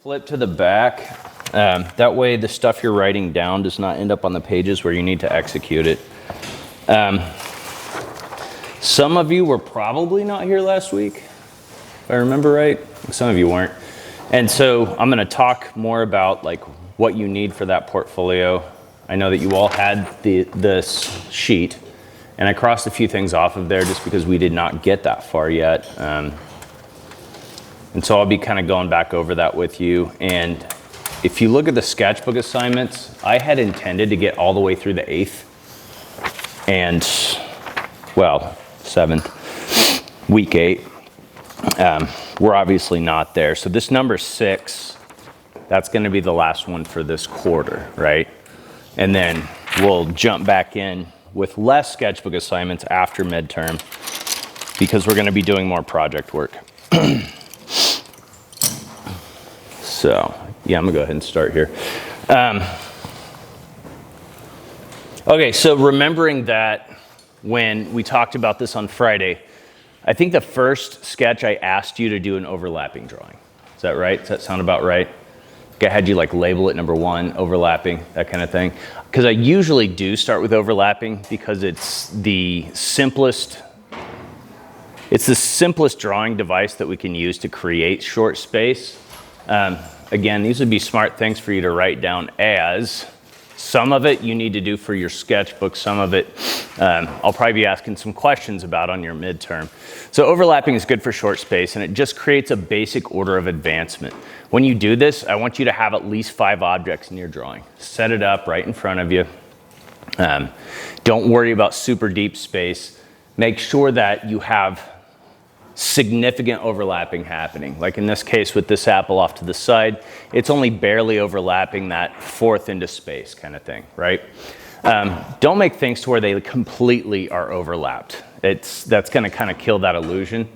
Flip to the back. That way the stuff you're writing down does not end up on the pages where you need to execute it. Some of you were probably not here last week, if I remember right. Some of you weren't. And so I'm gonna talk more about like what you need for that portfolio. I know that you all had this sheet, and I crossed a few things off of there just because we did not get that far yet. And so I'll be kind of going back over that with you. And if you look at the sketchbook assignments, I had intended to get all the way through the 8th and, well, 7th, week 8. We're obviously not there. So this number 6, that's going to be the last one for this quarter, right? And then we'll jump back in with less sketchbook assignments after midterm because we're going to be doing more project work. So, yeah, I'm gonna go ahead and start here. Okay, so remembering that when we talked about this on Friday, I think the first sketch I asked you to do an overlapping drawing. Is that right? Does that sound about right? I had you like label it number 1, overlapping, that kind of thing. Because I usually do start with overlapping because it's the simplest drawing device that we can use to create short space. Again, these would be smart things for you to write down as some of it you need to do for your sketchbook. Some of it I'll probably be asking some questions about on your midterm. So overlapping is good for short space, and it just creates a basic order of advancement. When you do this, I want you to have at least 5 objects in your drawing. Set it up right in front of you. Don't worry about super deep space. Make sure that you have significant overlapping happening. Like in this case with this apple off to the side, it's only barely overlapping that 4th into space kind of thing, right? Don't make things to where they completely are overlapped. That's gonna kind of kill that illusion.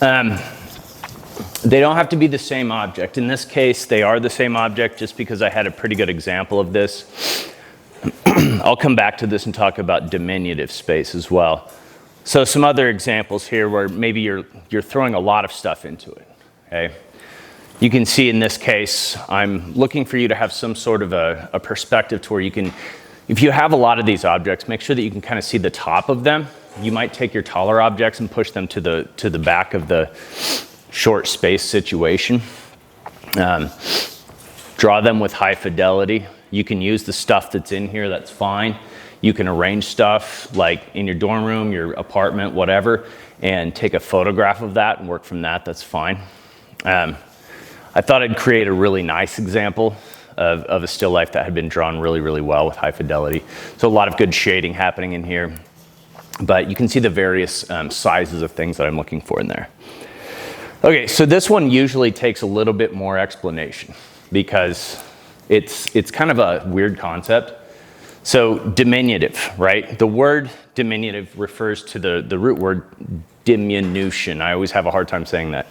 They don't have to be the same object. In this case, they are the same object just because I had a pretty good example of this. I'll come back to this and talk about diminutive space as well. So some other examples here where maybe you're throwing a lot of stuff into it, okay? You can see in this case, I'm looking for you to have some sort of a perspective to where you can, if you have a lot of these objects, make sure that you can kind of see the top of them. You might take your taller objects and push them to the back of the short space situation. Draw them with high fidelity. You can use the stuff that's in here, that's fine. You can arrange stuff like in your dorm room, your apartment, whatever, and take a photograph of that and work from that, that's fine. I thought I'd create a really nice example of a still life that had been drawn really, really well with high fidelity. So a lot of good shading happening in here, but you can see the various sizes of things that I'm looking for in there. Okay, so this one usually takes a little bit more explanation because it's kind of a weird concept. So diminutive, right? The word diminutive refers to the root word diminution. I always have a hard time saying that.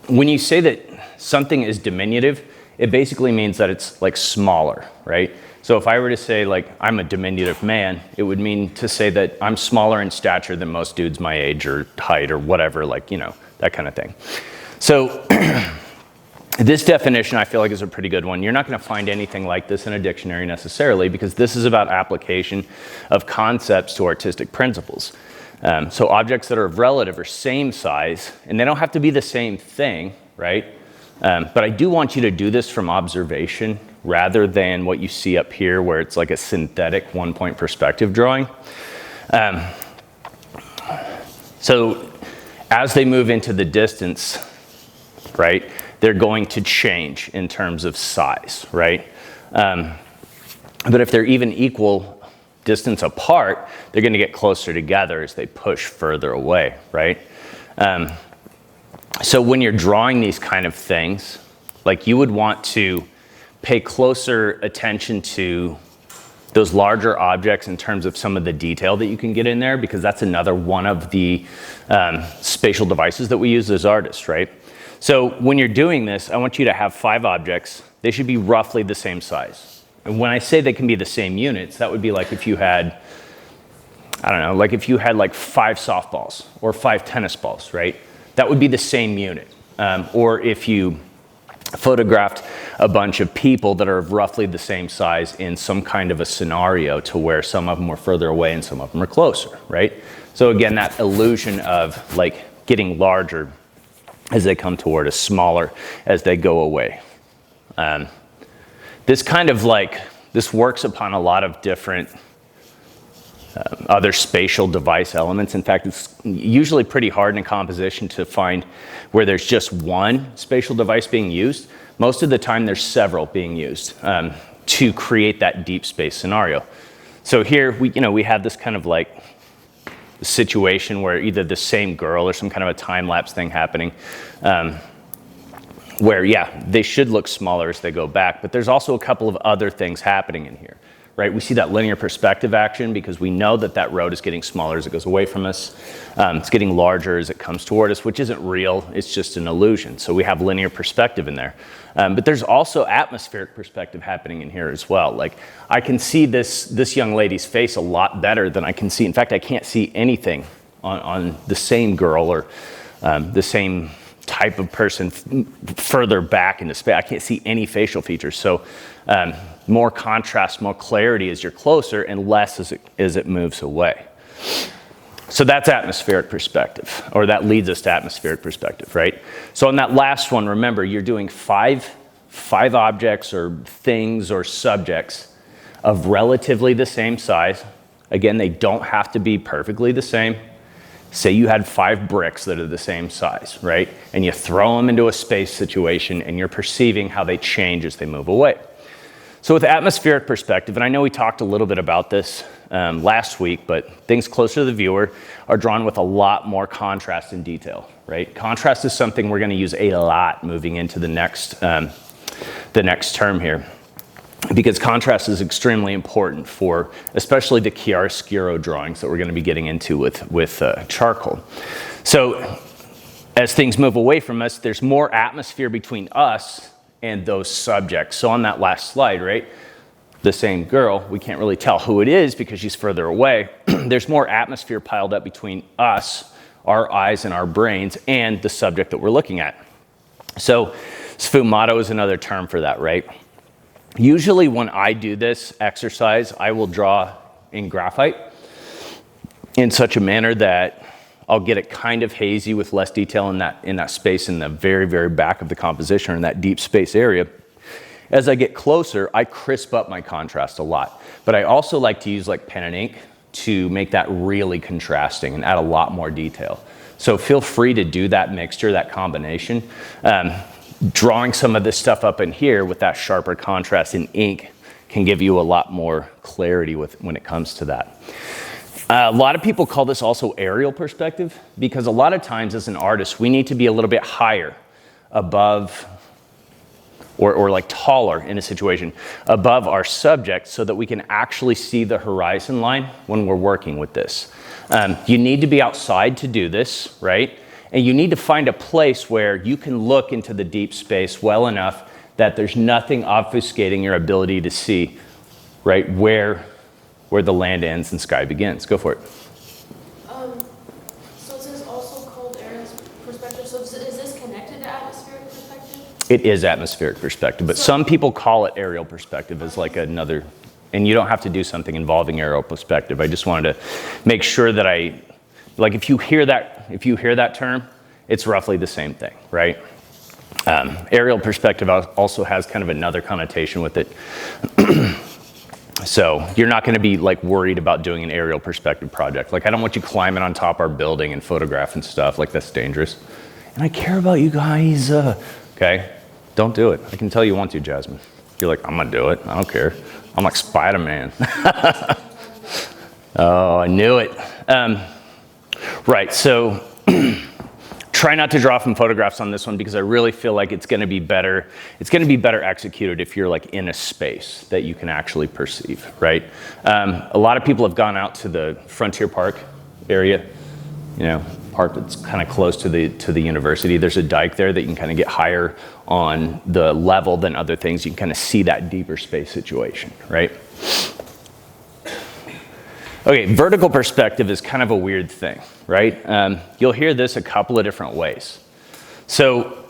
When you say that something is diminutive, it basically means that it's like smaller, right? So if I were to say like, I'm a diminutive man, it would mean to say that I'm smaller in stature than most dudes my age or height or whatever, like, you know, that kind of thing. So this definition I feel like is a pretty good one. You're not going to find anything like this in a dictionary necessarily because this is about application of concepts to artistic principles. So objects that are of relative or same size, and they don't have to be the same thing, right? But I do want you to do this from observation rather than what you see up here where it's like a synthetic 1-point perspective drawing. So as they move into the distance, right, they're going to change in terms of size, right? But if they're even equal distance apart, they're going to get closer together as they push further away, right? So when you're drawing these kind of things, like you would want to pay closer attention to those larger objects in terms of some of the detail that you can get in there, because that's another one of the spatial devices that we use as artists, right? So when you're doing this, I want you to have 5 objects. They should be roughly the same size. And when I say they can be the same units, that would be like if you had, I don't know, like if you had like 5 softballs or 5 tennis balls, right? That would be the same unit. Or if you photographed a bunch of people that are roughly the same size in some kind of a scenario to where some of them were further away and some of them are closer, right? So again, that illusion of like getting larger as they come toward us, smaller as they go away. This kind of like, this works upon a lot of different other spatial device elements. In fact, it's usually pretty hard in composition to find where there's just one spatial device being used. Most of the time there's several being used to create that deep space scenario. So here we have this kind of like situation where either the same girl or some kind of a time-lapse thing happening where, yeah, they should look smaller as they go back, but there's also a couple of other things happening in here. Right? We see that linear perspective action because we know that that road is getting smaller as it goes away from us. It's getting larger as it comes toward us, which isn't real. It's just an illusion. So we have linear perspective in there. But there's also atmospheric perspective happening in here as well. Like I can see this young lady's face a lot better than I can see. In fact, I can't see anything on the same girl or the same type of person further back into space. I can't see any facial features. So more contrast, more clarity as you're closer, and less as it moves away. So that's atmospheric perspective, or that leads us to atmospheric perspective, right? So on that last one, remember, you're doing five objects or things or subjects of relatively the same size. Again, they don't have to be perfectly the same. Say you had 5 bricks that are the same size, right? And you throw them into a space situation and you're perceiving how they change as they move away. So with atmospheric perspective, and I know we talked a little bit about this last week, but things closer to the viewer are drawn with a lot more contrast and detail, right? Contrast is something we're going to use a lot moving into the next term here, because contrast is extremely important for especially the chiaroscuro drawings that we're going to be getting into with charcoal. So as things move away from us, there's more atmosphere between us and those subjects. So on that last slide, right, the same girl, we can't really tell who it is because she's further away. There's more atmosphere piled up between us, our eyes and our brains, and the subject that we're looking at. So sfumato is another term for that, right? Usually when I do this exercise, I will draw in graphite in such a manner that I'll get it kind of hazy with less detail in that space in the very, very back of the composition, or in that deep space area. As I get closer, I crisp up my contrast a lot. But I also like to use like pen and ink to make that really contrasting and add a lot more detail. So feel free to do that mixture, that combination. Drawing some of this stuff up in here with that sharper contrast in ink can give you a lot more clarity when it comes to that. A lot of people call this also aerial perspective, because a lot of times as an artist, we need to be a little bit higher above, or like taller in a situation, above our subject so that we can actually see the horizon line when we're working with this. You need to be outside to do this, right? And you need to find a place where you can look into the deep space well enough that there's nothing obfuscating your ability to see, right, where the land ends and sky begins. Go for it. So it says also called aerial perspective. So is this connected to atmospheric perspective? It is atmospheric perspective, but some people call it aerial perspective as like another, and you don't have to do something involving aerial perspective. I just wanted to make sure that like if you hear that term, it's roughly the same thing, right? Aerial perspective also has kind of another connotation with it. So you're not going to be like worried about doing an aerial perspective project. Like I don't want you climbing on top of our building and photographing stuff. Like that's dangerous. And I care about you guys. Okay, don't do it. I can tell you want to, Jasmine. You're like, I'm going to do it. I don't care. I'm like Spider-Man. Oh, I knew it. Right, so try not to draw from photographs on this one because I really feel like it's going to be better. It's going to be better executed if you're like in a space that you can actually perceive, right? A lot of people have gone out to the Frontier Park area, park that's kind of close to the university. There's a dike there that you can kind of get higher on the level than other things. You can kind of see that deeper space situation, right? Okay, vertical perspective is kind of a weird thing, right? You'll hear this a couple of different ways. So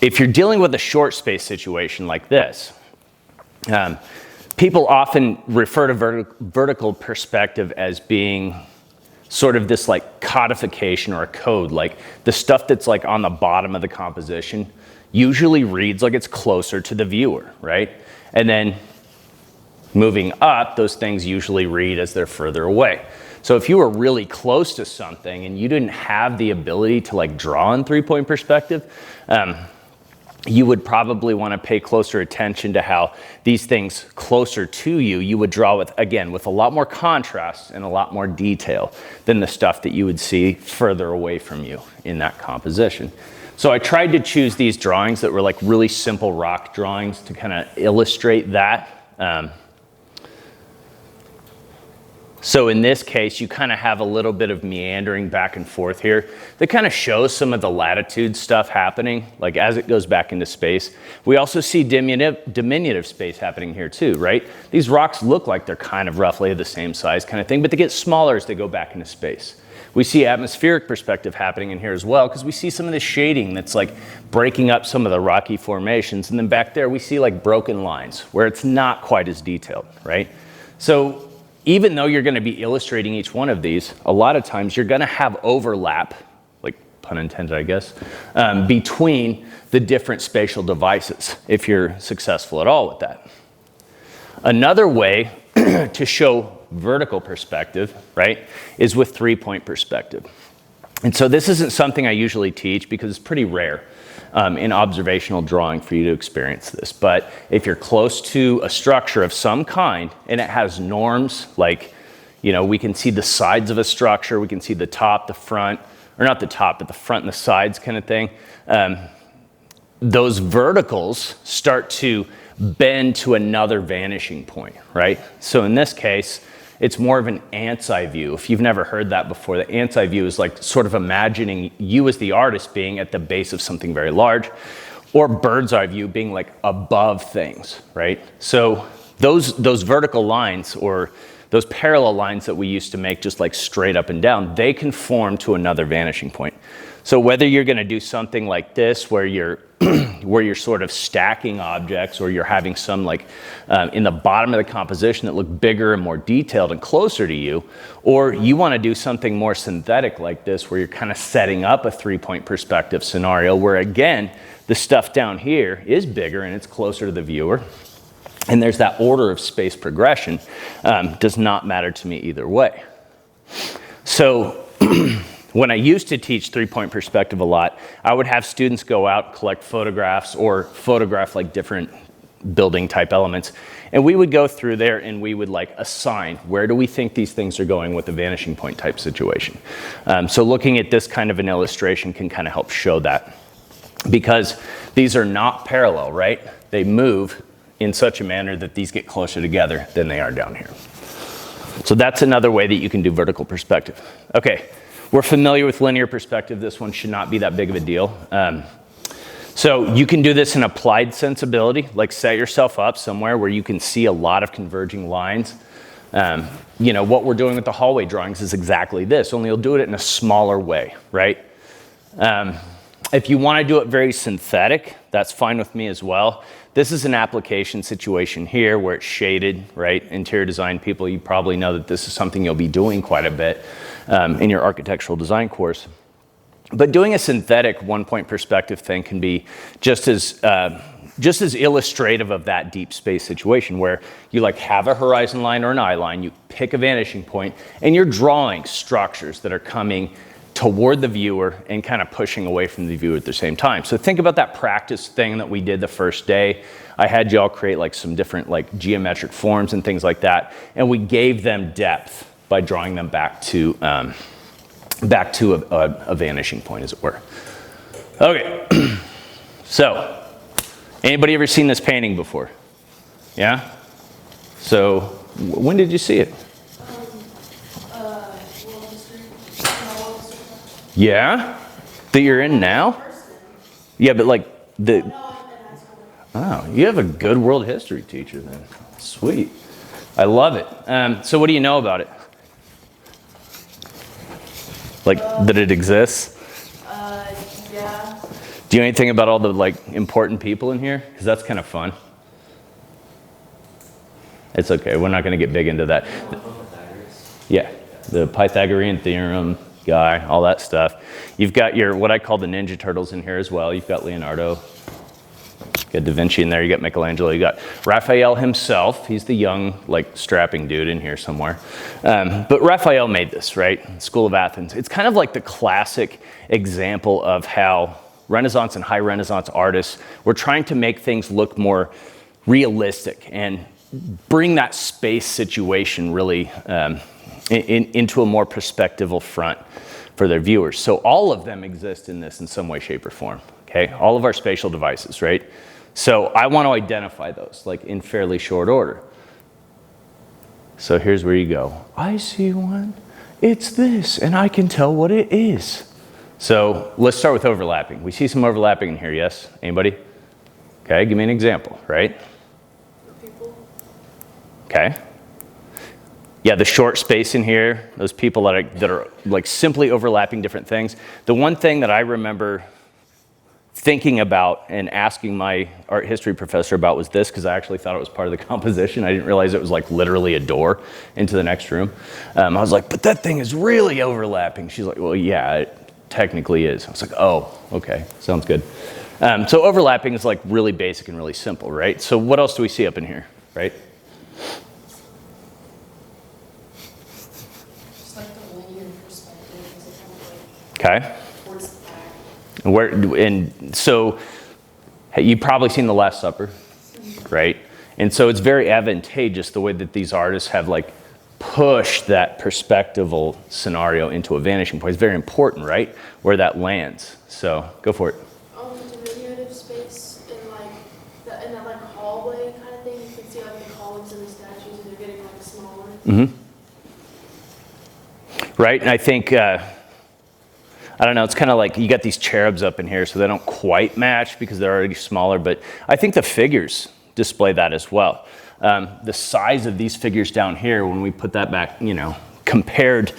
if you're dealing with a short space situation like this, people often refer to vertical perspective as being sort of this like codification or a code, like the stuff that's like on the bottom of the composition usually reads like it's closer to the viewer, right? And then moving up, those things usually read as they're further away. So if you were really close to something and you didn't have the ability to like draw in 3-point perspective, you would probably want to pay closer attention to how these things closer to you, you would draw with, again, with a lot more contrast and a lot more detail than the stuff that you would see further away from you in that composition. So I tried to choose these drawings that were like really simple rock drawings to kind of illustrate that. So in this case, you kind of have a little bit of meandering back and forth here that kind of shows some of the latitude stuff happening, like as it goes back into space. We also see diminutive space happening here too, right? These rocks look like they're kind of roughly the same size kind of thing, but they get smaller as they go back into space. We see atmospheric perspective happening in here as well, because we see some of the shading that's like breaking up some of the rocky formations. And then back there, we see like broken lines where it's not quite as detailed, right? So even though you're going to be illustrating each one of these, a lot of times you're going to have overlap, like pun intended, I guess, between the different spatial devices, if you're successful at all with that. Another way to show vertical perspective, right, is with 3-point perspective. And so this isn't something I usually teach because it's pretty rare in observational drawing for you to experience this. But if you're close to a structure of some kind and it has norms, like, you know, we can see the sides of a structure, we can see the top, the front, or not the top, but the front and the sides kind of thing. Those verticals start to bend to another vanishing point, right? So in this case, it's more of an ant's eye view. If you've never heard that before, the ant's eye view is like sort of imagining you as the artist being at the base of something very large, or bird's eye view being like above things, right? So those vertical lines or those parallel lines that we used to make just like straight up and down, they conform to another vanishing point. So whether you're going to do something like this where you're sort of stacking objects, or you're having some like in the bottom of the composition that look bigger and more detailed and closer to you, or you want to do something more synthetic like this where you're kind of setting up a 3-point perspective scenario where, again, the stuff down here is bigger and it's closer to the viewer, and there's that order of space progression, does not matter to me either way. So when I used to teach 3-point perspective a lot, I would have students go out, collect photographs, or photograph like different building type elements. And we would go through there and we would like assign, where do we think these things are going with a vanishing point type situation? So looking at this kind of an illustration can kind of help show that. Because these are not parallel, right? They move in such a manner that these get closer together than they are down here. So that's another way that you can do vertical perspective. Okay. We're familiar with linear perspective. This one should not be that big of a deal. So you can do this in applied sensibility, like set yourself up somewhere where you can see a lot of converging lines. You know, what we're doing with the hallway drawings is exactly this, only you'll do it in a smaller way, right? If you want to do it very synthetic, that's fine with me as well. This is an application situation here where it's shaded, right? Interior design people, you probably know that this is something you'll be doing quite a bit in your architectural design course. But doing a synthetic 1-point perspective thing can be just as illustrative of that deep space situation where you like have a horizon line or an eye line, you pick a vanishing point, and you're drawing structures that are coming toward the viewer and kind of pushing away from the viewer at the same time. So think about that practice thing that we did the first day. I had y'all create like some different like geometric forms and things like that, and we gave them depth by drawing them back to a vanishing point, as it were. Okay, so anybody ever seen this painting before? Yeah? So when did you see it? World history. Yeah? That you're in now? Yeah, but like the... Oh, you have a good world history teacher then. Sweet. I love it. So what do you know about it? Like that it exists? Yeah. Do you know anything about all the like important people in here? Because that's kind of fun. It's okay, we're not going to get big into that. Yeah, the Pythagorean theorem guy, all that stuff. You've got your, what I call the Ninja Turtles in here as well. You've got Leonardo, you've got Da Vinci in there, you got Michelangelo, you got Raphael himself. He's the young, like, strapping dude in here somewhere. But Raphael made this, right? School of Athens. It's kind of like the classic example of how Renaissance and high Renaissance artists were trying to make things look more realistic and bring that space situation really into a more perspectival front for their viewers. So all of them exist in this in some way, shape, or form, okay? All of our spatial devices, right? So I want to identify those, like, in fairly short order. So here's where you go. I see one. It's this, and I can tell what it is. So let's start with overlapping. We see some overlapping in here, yes? Anybody? Okay, give me an example, right? People. Okay. Yeah, the short space in here, those people that are like simply overlapping different things. The one thing that I remember thinking about and asking my art history professor about was this, because I actually thought it was part of the composition. I didn't realize it was like literally a door into the next room. I was like, but that thing is really overlapping. She's like, well, yeah, it technically is. I was like, oh, okay, sounds good. So overlapping is like really basic and really simple, right? So what else do we see up in here, right? Okay. And so you've probably seen The Last Supper, right? And so it's very advantageous the way that these artists have like pushed that perspectival scenario into a vanishing point. It's very important, right? Where that lands. So go for it. Diminutive space in that like hallway kind of thing. You can see like the columns and the statues, and they're getting like smaller. Mm-hmm. Right, and I think. I don't know, it's kind of like you got these cherubs up in here, so they don't quite match because they're already smaller, but I think the figures display that as well. The size of these figures down here, when we put that back, you know, compared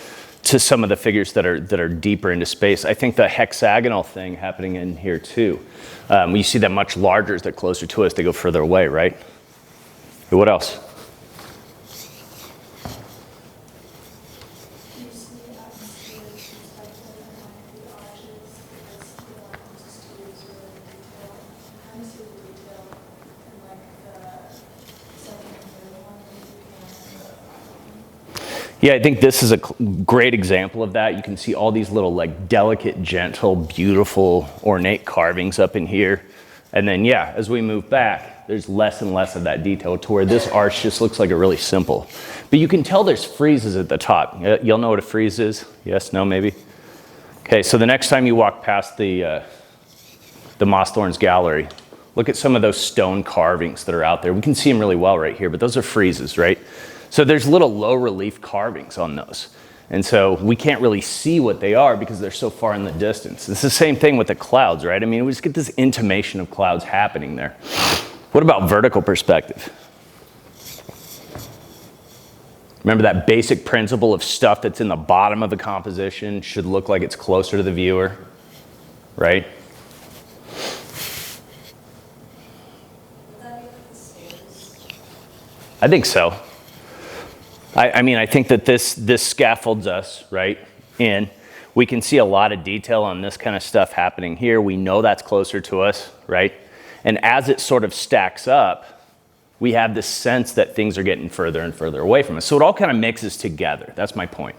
to some of the figures that are deeper into space, I think the hexagonal thing happening in here too. You see them much larger as they're closer to us, they go further away, right? What else? Yeah, I think this is a great example of that. You can see all these little like delicate, gentle, beautiful, ornate carvings up in here. And then, yeah, as we move back, there's less and less of that detail to where this arch just looks like a really simple. But you can tell there's friezes at the top. You'll know what a frieze is? Yes, no, maybe? Okay, so the next time you walk past the Mossthorns Gallery, look at some of those stone carvings that are out there. We can see them really well right here, but those are friezes, right? So there's little low relief carvings on those. And so we can't really see what they are because they're so far in the distance. It's the same thing with the clouds, right? I mean, we just get this intimation of clouds happening there. What about vertical perspective? Remember that basic principle of stuff that's in the bottom of the composition should look like it's closer to the viewer, right? I think so. I mean, I think that this scaffolds us, right, in. We can see a lot of detail on this kind of stuff happening here. We know that's closer to us, right? And as it sort of stacks up, we have this sense that things are getting further and further away from us. So it all kind of mixes together. That's my point.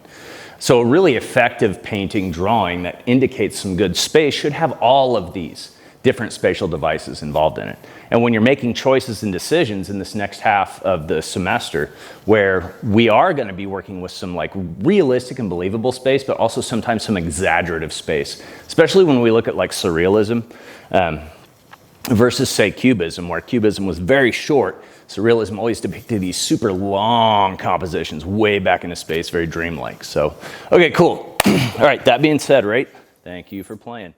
So a really effective painting drawing that indicates some good space should have all of these different spatial devices involved in it. And when you're making choices and decisions in this next half of the semester, where we are going to be working with some like realistic and believable space, but also sometimes some exaggerative space, especially when we look at like surrealism versus say cubism, where cubism was very short. Surrealism always depicted these super long compositions way back into space, very dreamlike. So, okay, cool. All right, that being said, right? Thank you for playing.